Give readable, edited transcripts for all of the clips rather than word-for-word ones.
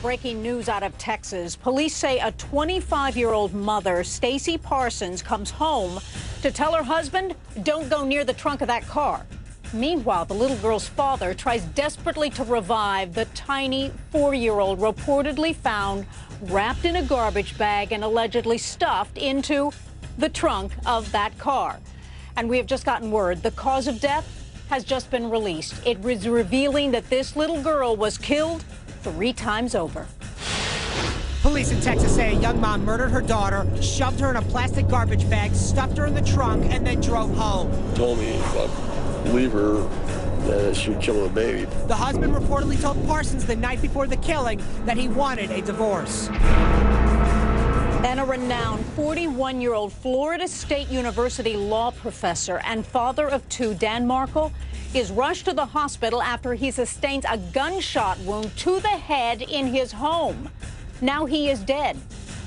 Breaking news out of Texas. Police say a 25-year-old mother, Stacy Parsons, comes home to tell her husband, don't go near the trunk of that car. Meanwhile, the little girl's father tries desperately to revive the tiny 4-year-old reportedly found wrapped in a garbage bag and allegedly stuffed into the trunk of that car. And we have just gotten word the cause of death has just been released. It was revealing that this little girl was killed 3 times over. Police in Texas say a young mom murdered her daughter, shoved her in a plastic garbage bag, stuffed her in the trunk, and then drove home. Told me if I leave her, that she'd kill the baby. The husband reportedly told Parsons the night before the killing that he wanted a divorce. And a renowned 41-year-old Florida State University law professor and father of 2, Dan Markle, is rushed to the hospital after he sustains a gunshot wound to the head in his home. Now he is dead.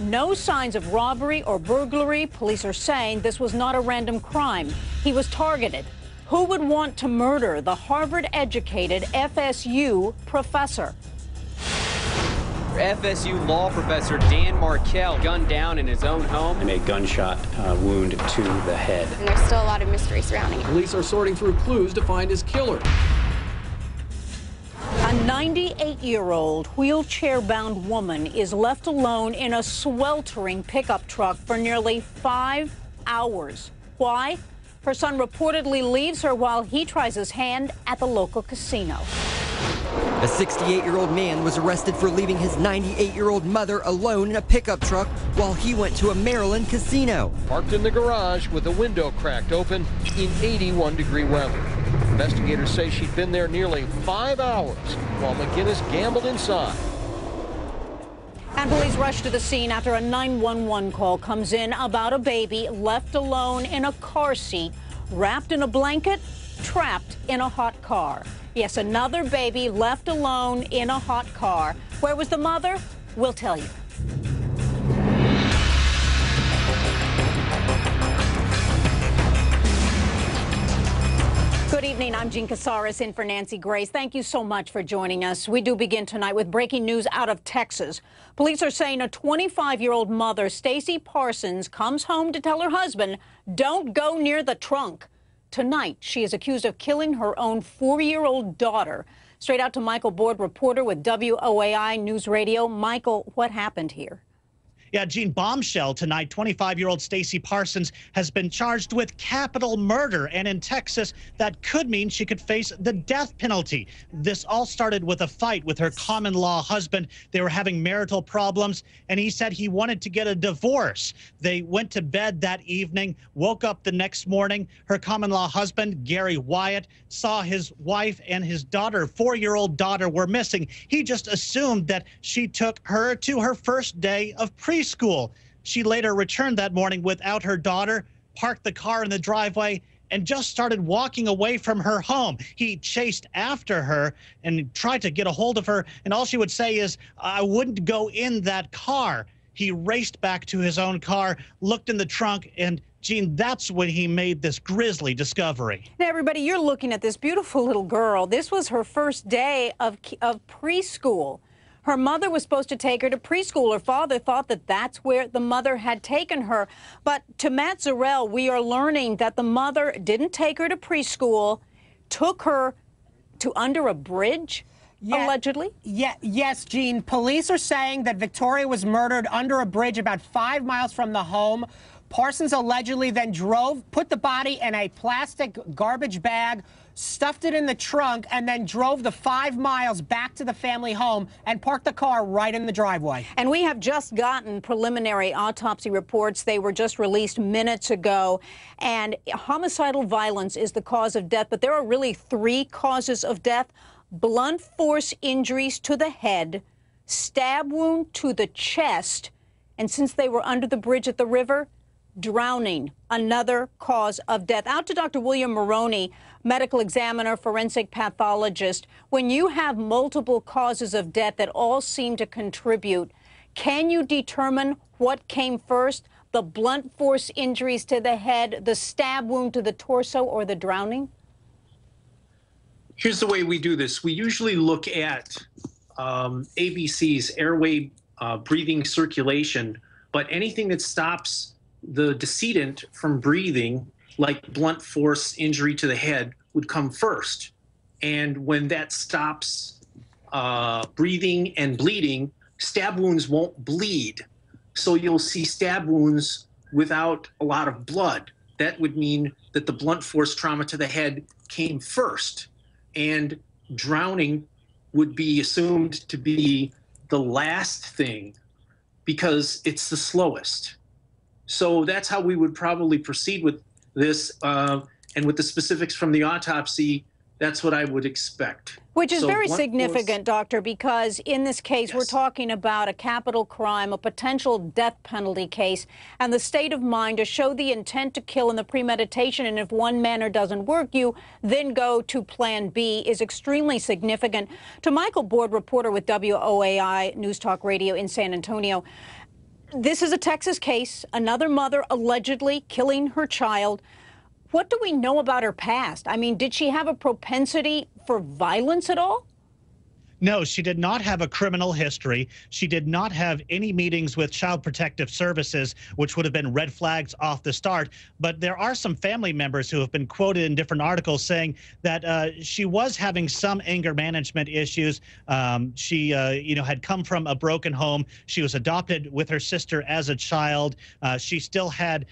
No signs of robbery or burglary. Police are saying this was not a random crime. He was targeted. Who would want to murder the Harvard-educated FSU professor? FSU law professor Dan Markell gunned down in his own home. And a gunshot wound to the head. And there's still a lot of mystery surrounding it. Police are sorting through clues to find his killer. A 98-year-old wheelchair-bound woman is left alone in a sweltering pickup truck for nearly 5 hours. Why? Her son reportedly leaves her while he tries his hand at the local casino. A 68-year-old man was arrested for leaving his 98-year-old mother alone in a pickup truck while he went to a Maryland casino. Parked in the garage with a window cracked open in 81-degree weather. Investigators say she'd been there nearly 5 hours while McGinnis gambled inside. And police rush to the scene after a 911 call comes in about a baby left alone in a car seat, wrapped in a blanket, trapped in a hot car. Yes, another baby left alone in a hot car. Where was the mother? We'll tell you. Good evening. I'm Jean Casares in for Nancy Grace. Thank you so much for joining us. We do begin tonight with breaking news out of Texas. Police are saying a 25-year-old mother, Stacy Parsons, comes home to tell her husband, don't go near the trunk. Tonight, she is accused of killing her own 4-year-old daughter. Straight out to Michael Board, reporter with WOAI News Radio. Michael, what happened here? Yeah, Gene, bombshell tonight. 25-year-old Stacy Parsons has been charged with capital murder. And in Texas, that could mean she could face the death penalty. This all started with a fight with her common-law husband. They were having marital problems, and he said he wanted to get a divorce. They went to bed that evening, woke up the next morning. Her common-law husband, Gary Wyatt, saw his wife and his daughter, 4-year-old daughter, were missing. He just assumed that she took her to her first day of preschool. She later returned that morning without her daughter, parked the car in the driveway, and just started walking away from her home. He chased after her and tried to get a hold of her, and all she would say is, I wouldn't go in that car. He raced back to his own car, looked in the trunk, and Gene, that's when he made this grisly discovery. Now, everybody, you're looking at this beautiful little girl. This was her first day of preschool. Her mother was supposed to take her to preschool. Her father thought that that's where the mother had taken her. But to Matt Zarrell, we are learning that the mother didn't take her to preschool, took her to under a bridge, allegedly? Yes, Gene. Police are saying that Victoria was murdered under a bridge about 5 miles from the home. Parsons allegedly then put the body in a plastic garbage bag, stuffed it in the trunk, and then drove the 5 miles back to the family home and parked the car right in the driveway. And we have just gotten preliminary autopsy reports. They were just released minutes ago. And homicidal violence is the cause of death, but there are really 3 causes of death: blunt force injuries to the head, stab wound to the chest, and since they were under the bridge at the river, drowning, another cause of death. Out to Dr. William Maroney, medical examiner, forensic pathologist. When you have multiple causes of death that all seem to contribute, can you determine what came first? The blunt force injuries to the head, the stab wound to the torso, or the drowning? Here's the way we do this. We usually look at ABCs, airway, breathing, circulation, but anything that stops the decedent from breathing, like blunt force injury to the head, would come first. And when that stops breathing and bleeding, stab wounds won't bleed. So you'll see stab wounds without a lot of blood. That would mean that the blunt force trauma to the head came first. And drowning would be assumed to be the last thing because it's the slowest. So that's how we would probably proceed with this. And with the specifics from the autopsy, that's what I would expect. Which is very significant, Doctor, because in this case, we're talking about a capital crime, a potential death penalty case, and the state of mind to show the intent to kill and the premeditation. And if one manner doesn't work, you then go to Plan B is extremely significant. To Michael Board, reporter with WOAI News Talk Radio in San Antonio, this is a Texas case, another mother allegedly killing her child. What do we know about her past? I mean, did she have a propensity for violence at all? No, she did not have a criminal history. She did not have any meetings with Child Protective Services, which would have been red flags off the start. But there are some family members who have been quoted in different articles saying that she was having some anger management issues. She, had come from a broken home. She was adopted with her sister as a child. She still had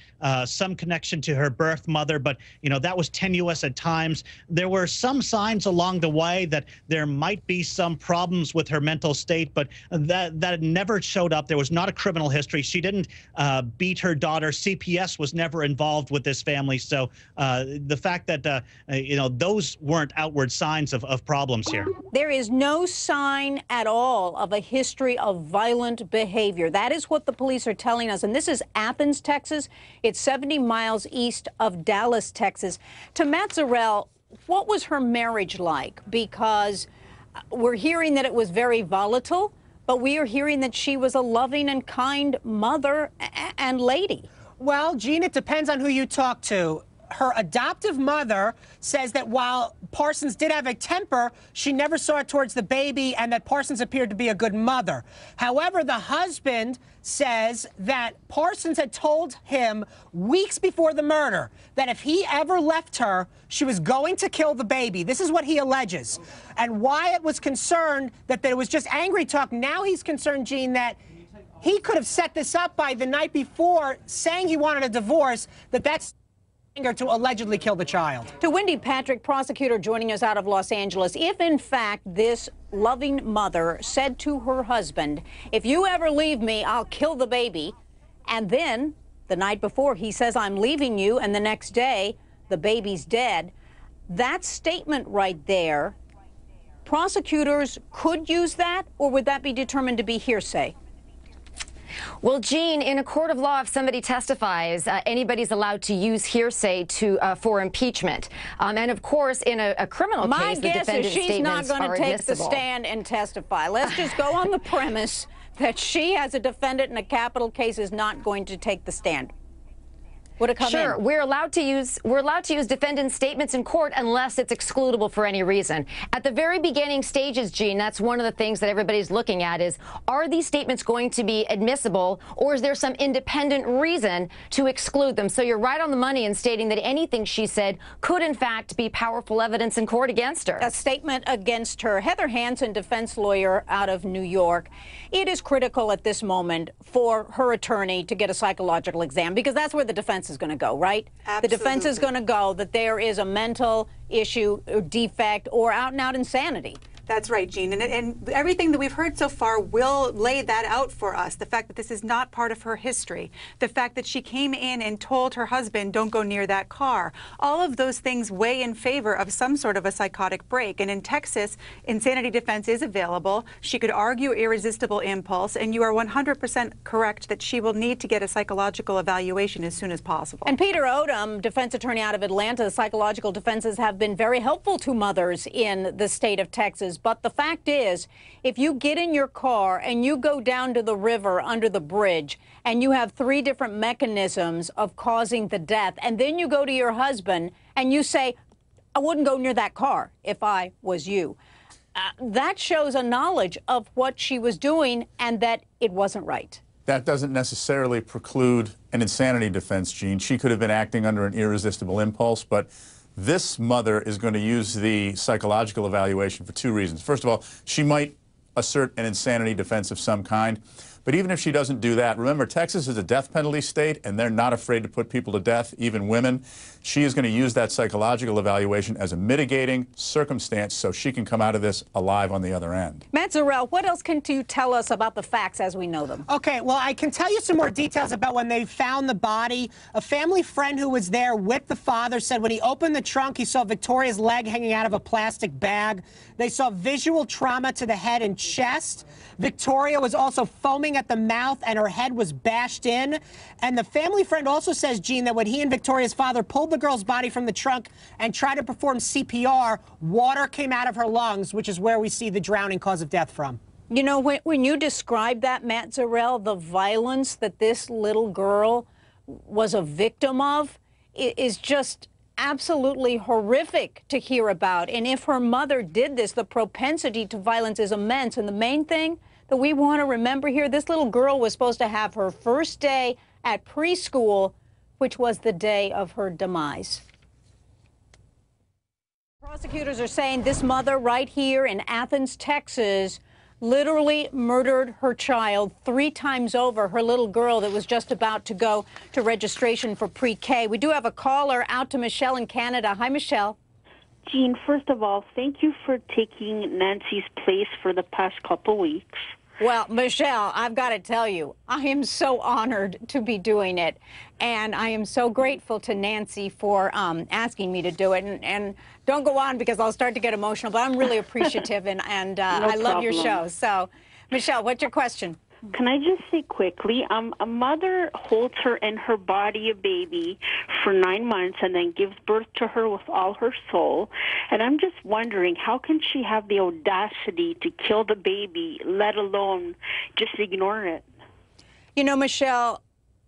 some connection to her birth mother, but, that was tenuous at times. There were some signs along the way that there might be some problems with her mental state, but that never showed up. There was not a criminal history. She didn't beat her daughter. CPS was never involved with this family. So the fact that, those weren't outward signs of problems here. There is no sign at all of a history of violent behavior. That is what the police are telling us. And this is Athens, Texas. It's 70 miles east of Dallas, Texas. To Matt Zarrell, what was her marriage like? Because we're hearing that it was very volatile, but we are hearing that she was a loving and kind mother and lady. Well, Gene, it depends on who you talk to. Her adoptive mother says that while Parsons did have a temper, she never saw it towards the baby and that Parsons appeared to be a good mother. However, the husband says that Parsons had told him weeks before the murder that if he ever left her, she was going to kill the baby. This is what he alleges. And Wyatt was concerned that there was just angry talk. Now he's concerned, Gene, that he could have set this up by the night before saying he wanted a divorce, that's to allegedly kill the child. To Wendy Patrick, prosecutor joining us out of Los Angeles, if in fact this loving mother said to her husband, if you ever leave me, I'll kill the baby, and then the night before he says, I'm leaving you, and the next day the baby's dead, that statement right there, prosecutors could use that, or would that be determined to be hearsay? Well, Gene, in a court of law, if somebody testifies, anybody's allowed to use hearsay for impeachment. And of course, in a criminal case, the defendant's statements are admissible. My guess is she's not going to take the stand and testify. Let's just go on the premise that she, as a defendant in a capital case, is not going to take the stand. Would it come in? Sure, we're allowed to use defendant's statements in court unless it's excludable for any reason. At the very beginning stages, Gene, that's one of the things that everybody's looking at is, are these statements going to be admissible, or is there some independent reason to exclude them? So you're right on the money in stating that anything she said could, in fact, be powerful evidence in court against her. A statement against her. Heather Hansen, defense lawyer out of New York. It is critical at this moment for her attorney to get a psychological exam, because that's where the defense is going to go, right? Absolutely. The defense is going to go that there is a mental issue or defect or out-and-out insanity. That's right, Gene. And everything that we've heard so far will lay that out for us. The fact that this is not part of her history. The fact that she came in and told her husband, don't go near that car. All of those things weigh in favor of some sort of a psychotic break. And in Texas, insanity defense is available. She could argue irresistible impulse. And you are 100% correct that she will need to get a psychological evaluation as soon as possible. And Peter Odom, defense attorney out of Atlanta, psychological defenses have been very helpful to mothers in the state of Texas. But the fact is, if you get in your car and you go down to the river under the bridge and you have 3 different mechanisms of causing the death, and then you go to your husband and you say, I wouldn't go near that car if I was you. that shows a knowledge of what she was doing and that it wasn't right. That doesn't necessarily preclude an insanity defense, Gene. She could have been acting under an irresistible impulse, but this mother is going to use the psychological evaluation for two reasons. First of all, she might assert an insanity defense of some kind. But even if she doesn't do that, remember, Texas is a death penalty state, and they're not afraid to put people to death, even women. She is going to use that psychological evaluation as a mitigating circumstance so she can come out of this alive on the other end. Matt Zarrell, what else can you tell us about the facts as we know them? Okay, well, I can tell you some more details about when they found the body. A family friend who was there with the father said when he opened the trunk, he saw Victoria's leg hanging out of a plastic bag. They saw visual trauma to the head and chest. Victoria was also foaming at the mouth and her head was bashed in. And the family friend also says, Gene, that when he and Victoria's father pulled the girl's body from the trunk and tried to perform CPR, water came out of her lungs, which is where we see the drowning cause of death from. You know, when you describe that, Matt Zarrell, the violence that this little girl was a victim of is just absolutely horrific to hear about. And if her mother did this, the propensity to violence is immense. And the main thing that we want to remember here, this little girl was supposed to have her first day at preschool, which was the day of her demise. Prosecutors are saying this mother right here in Athens, Texas, literally murdered her child 3 times over, her little girl that was just about to go to registration for pre-K. We do have a caller out to Michelle in Canada. Hi, Michelle. Jean, first of all, thank you for taking Nancy's place for the past couple weeks. Well, Michelle, I've got to tell you, I am so honored to be doing it. And I am so grateful to Nancy for asking me to do it. And don't go on because I'll start to get emotional, but I'm really appreciative and I love your show. So, Michelle, what's your question? Can I just say quickly, a mother holds her in her body a baby for 9 months and then gives birth to her with all her soul. And I'm just wondering, how can she have the audacity to kill the baby, let alone just ignore it? You know, Michelle,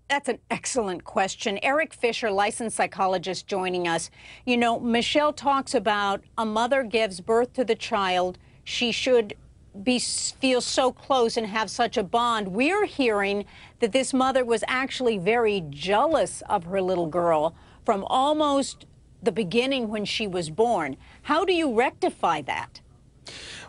that's an excellent question. Eric Fisher, licensed psychologist, joining us. You know, Michelle talks about a mother gives birth to the child. She should feel so close and have such a bond. We're hearing that this mother was actually very jealous of her little girl from almost the beginning when she was born. How do you rectify that?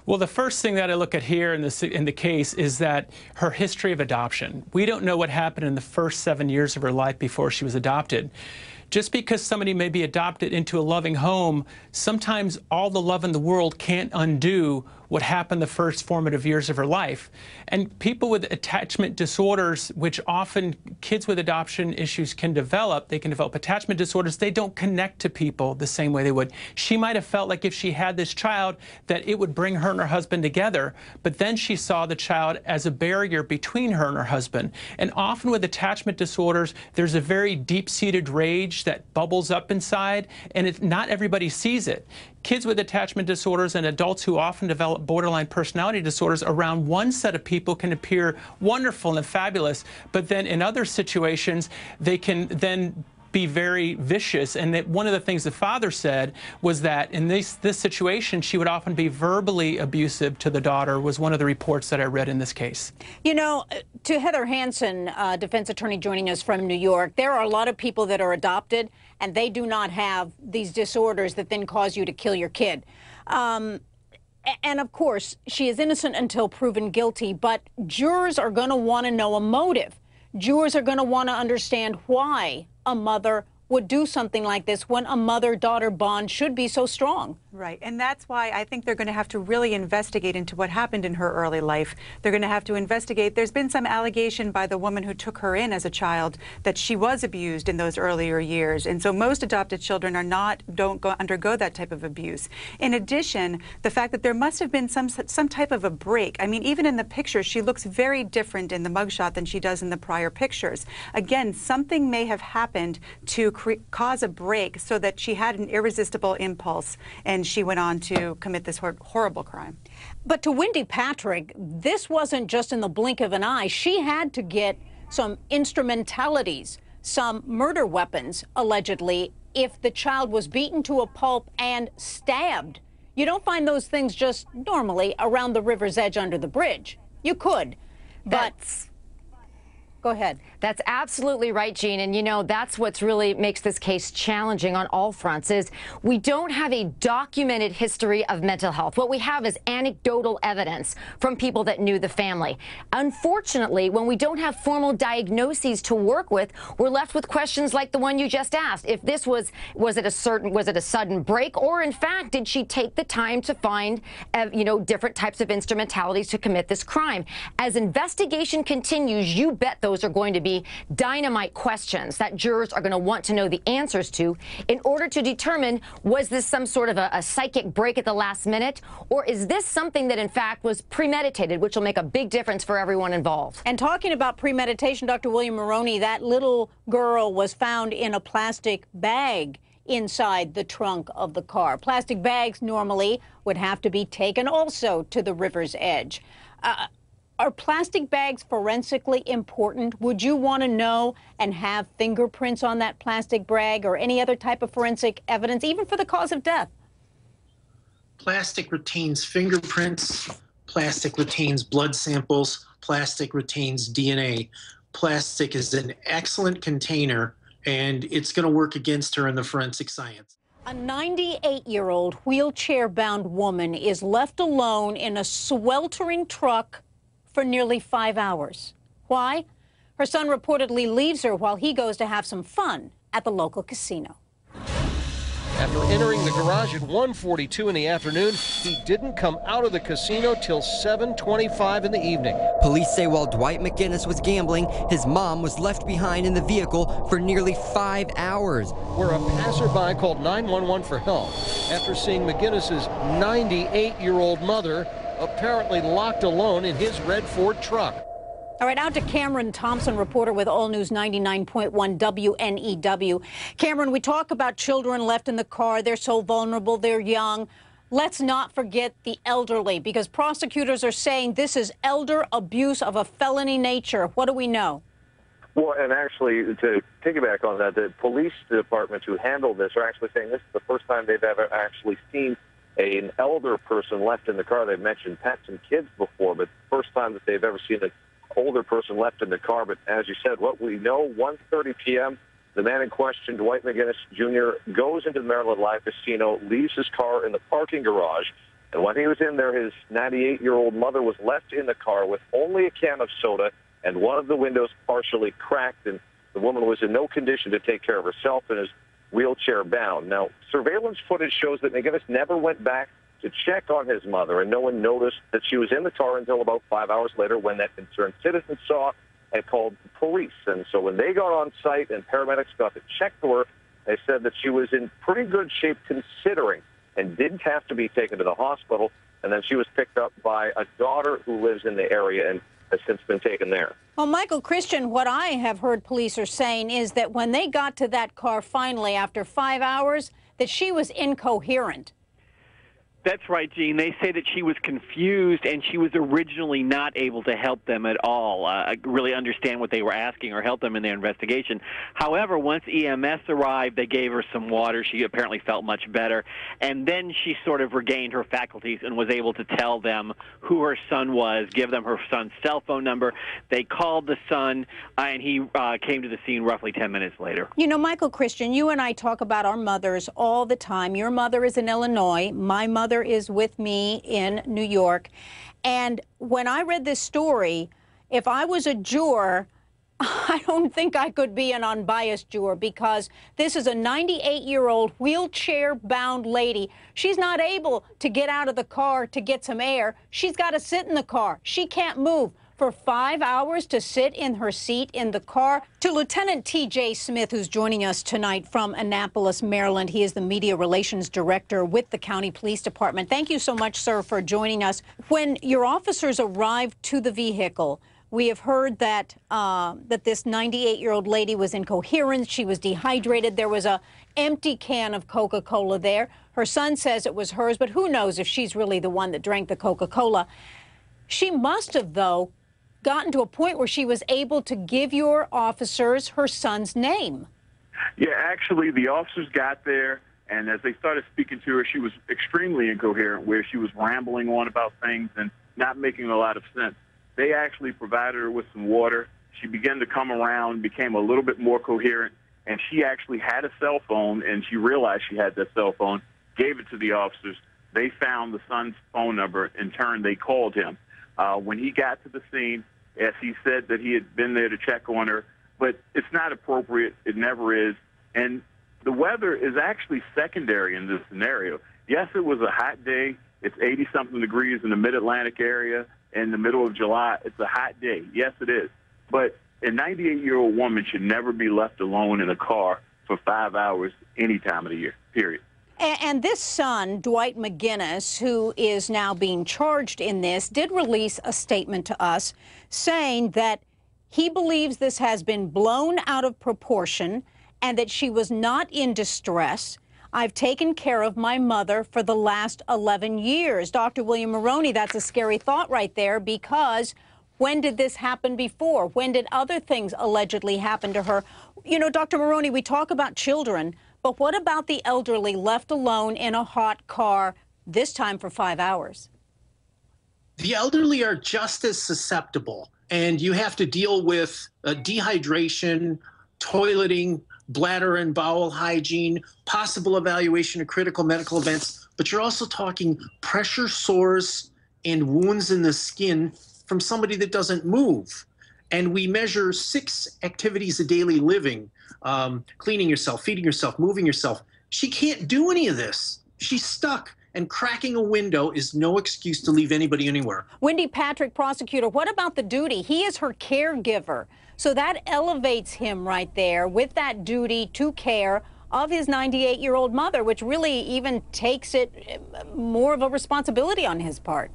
Well, the first thing that I look at here in the case is that her history of adoption. We don't know what happened in the first 7 years of her life before she was adopted. Just because somebody may be adopted into a loving home, sometimes all the love in the world can't undo what happened the first formative years of her life. And people with attachment disorders, which often kids with adoption issues can develop, they can develop attachment disorders, they don't connect to people the same way they would. She might have felt like if she had this child that it would bring her and her husband together, but then she saw the child as a barrier between her and her husband. And often with attachment disorders, there's a very deep-seated rage that bubbles up inside, and not everybody sees it. Kids with attachment disorders and adults who often develop borderline personality disorders around one set of people can appear wonderful and fabulous, but then in other situations, they can then be very vicious. And that one of the things the father said was that in this situation, she would often be verbally abusive to the daughter, was one of the reports that I read in this case. You know, to Heather Hansen, defense attorney joining us from New York, there are a lot of people that are adopted and they do not have these disorders that then cause you to kill your kid. And of course, she is innocent until proven guilty, but jurors are going to want to know a motive. Jurors are going to want to understand why a mother would do something like this when a mother-daughter bond should be so strong. Right, and that's why I think they're going to have to really investigate into what happened in her early life. They're going to have to investigate. There's been some allegation by the woman who took her in as a child that she was abused in those earlier years, and so most adopted children don't undergo that type of abuse. In addition, the fact that there must have been some type of a break. I mean, even in the pictures, she looks very different in the mugshot than she does in the prior pictures. Again, something may have happened to cause a break so that she had an irresistible impulse and she went on to commit this horrible crime. But to Wendy Patrick, this wasn't just in the blink of an eye. She had to get some instrumentalities, some murder weapons, allegedly, if the child was beaten to a pulp and stabbed. You don't find those things just normally around the river's edge under the bridge. You could, but go ahead. That's absolutely right, Jean. And, you know, that's what's really makes this case challenging on all fronts is we don't have a documented history of mental health. What we have is anecdotal evidence from people that knew the family. Unfortunately, when we don't have formal diagnoses to work with, we're left with questions like the one you just asked. If this was it a sudden break, or in fact, did she take the time to find, you know, different types of instrumentalities to commit this crime? As investigation continues, you bet those are going to be dynamite questions that jurors are going to want to know the answers to in order to determine, was this some sort of a psychic break at the last minute, or is this something that in fact was premeditated, which will make a big difference for everyone involved. And talking about premeditation, Dr. William Maroney, that little girl was found in a plastic bag inside the trunk of the car. Plastic bags normally would have to be taken also to the river's edge. Are plastic bags forensically important? Would you want to know and have fingerprints on that plastic bag or any other type of forensic evidence, even for the cause of death? Plastic retains fingerprints, plastic retains blood samples, plastic retains DNA. Plastic is an excellent container, and it's going to work against her in the forensic science. A 98-year-old wheelchair-bound woman is left alone in a sweltering truck for nearly 5 hours. Why? Her son reportedly leaves her while he goes to have some fun at the local casino. After entering the garage at 1:42 in the afternoon, he didn't come out of the casino till 7:25 in the evening. Police say while Dwight McGinnis was gambling, his mom was left behind in the vehicle for nearly 5 hours. Where a passerby called 911 for help after seeing McGinnis's 98-year-old mother apparently locked alone in his red Ford truck. All right, out to Cameron Thompson, reporter with All News 99.1 WNEW. Cameron, we talk about children left in the car. They're so vulnerable. They're young. Let's not forget the elderly, because prosecutors are saying this is elder abuse of a felony nature. What do we know? Well, and actually, to piggyback on that, the police departments who handle this are actually saying this is the first time they've ever actually seen an elder person left in the car. They've mentioned pets and kids before, but the first time that they've ever seen an older person left in the car. But as you said, what we know, 1:30 p.m., the man in question, Dwight McGinnis Jr., goes into the Maryland Live Casino, leaves his car in the parking garage, and when he was in there, his 98-year-old mother was left in the car with only a can of soda and one of the windows partially cracked, and the woman was in no condition to take care of herself and is wheelchair-bound. Now, surveillance footage shows that McGinnis never went back to check on his mother, and no one noticed that she was in the car until about 5 hours later when that concerned citizen saw and called the police. And so when they got on site and paramedics got to check for her, they said that she was in pretty good shape considering and didn't have to be taken to the hospital. And then she was picked up by a daughter who lives in the area and has since been taken there. Well, Michael Christian, what I have heard police are saying is that when they got to that car finally after 5 hours, that she was incoherent. That's right, Gene. They say that she was confused and she was originally not able to help them at all, really understand what they were asking or help them in their investigation. However, once EMS arrived, they gave her some water. She apparently felt much better. And then she sort of regained her faculties and was able to tell them who her son was, give them her son's cell phone number. They called the son, and he came to the scene roughly 10 minutes later. You know, Michael Christian, you and I talk about our mothers all the time. Your mother is in Illinois. My mother is with me in New York. And when I read this story, if I was a juror, I don't think I could be an unbiased juror, because this is a 98-year-old wheelchair-bound lady. She's not able to get out of the car to get some air. She's got to sit in the car. She can't move. For 5 hours to sit in her seat in the car. To Lieutenant T.J. Smith, who's joining us tonight from Annapolis, Maryland. He is the Media Relations Director with the County Police Department. Thank you so much, sir, for joining us. When your officers arrived to the vehicle, we have heard that that this 98-year-old lady was incoherent. She was dehydrated. There was an empty can of Coca-Cola there. Her son says it was hers, but who knows if she's really the one that drank the Coca-Cola. She must have, though, gotten to a point where she was able to give your officers her son's name. Yeah, actually, the officers got there. And as they started speaking to her, she was extremely incoherent, where she was rambling on about things and not making a lot of sense. They actually provided her with some water. She began to come around, became a little bit more coherent, and she actually had a cell phone, and she realized she had that cell phone, gave it to the officers. They found the son's phone number. In turn, they called him. When he got to the scene, as he said that he had been there to check on her, but it's not appropriate. It never is. And the weather is actually secondary in this scenario. Yes, it was a hot day. It's 80-something degrees in the mid-Atlantic area in the middle of July. It's a hot day. Yes, it is. But a 98-year-old woman should never be left alone in a car for 5 hours any time of the year, period. And this son, Dwight McGinnis, who is now being charged in this, did release a statement to us saying that he believes this has been blown out of proportion and that she was not in distress. I've taken care of my mother for the last 11 years. Dr. William Maroney, that's a scary thought right there, because when did this happen before? When did other things allegedly happen to her? You know, Dr. Maroney, we talk about children, but what about the elderly left alone in a hot car, this time for 5 hours? The elderly are just as susceptible, and you have to deal with dehydration, toileting, bladder and bowel hygiene, possible evaluation of critical medical events, but you're also talking pressure sores and wounds in the skin from somebody that doesn't move. And we measure 6 activities of daily living, cleaning yourself, feeding yourself, moving yourself. She can't do any of this. She's stuck. And cracking a window is no excuse to leave anybody anywhere. Wendy Patrick, prosecutor, what about the duty? He is her caregiver. So that elevates him right there with that duty to care of his 98-year-old mother, which really even takes it more of a responsibility on his part.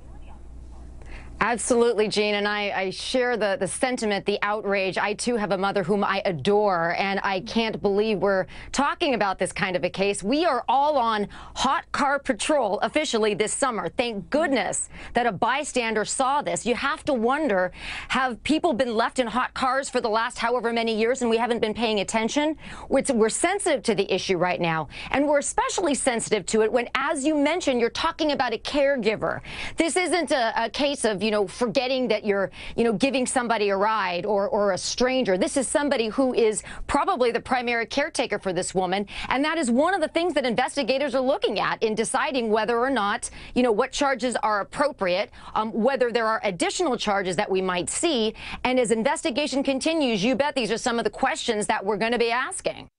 Absolutely, Jean, and I share the sentiment, the outrage. I, too, have a mother whom I adore, and I can't believe we're talking about this kind of a case. We are all on hot car patrol officially this summer. Thank goodness that a bystander saw this. You have to wonder, have people been left in hot cars for the last however many years and we haven't been paying attention? We're sensitive to the issue right now, and we're especially sensitive to it when, as you mentioned, you're talking about a caregiver. This isn't a case of, forgetting that you're, giving somebody a ride or a stranger. This is somebody who is probably the primary caretaker for this woman. And that is one of the things that investigators are looking at in deciding whether or not, what charges are appropriate, whether there are additional charges that we might see. And as investigation continues, you bet these are some of the questions that we're going to be asking.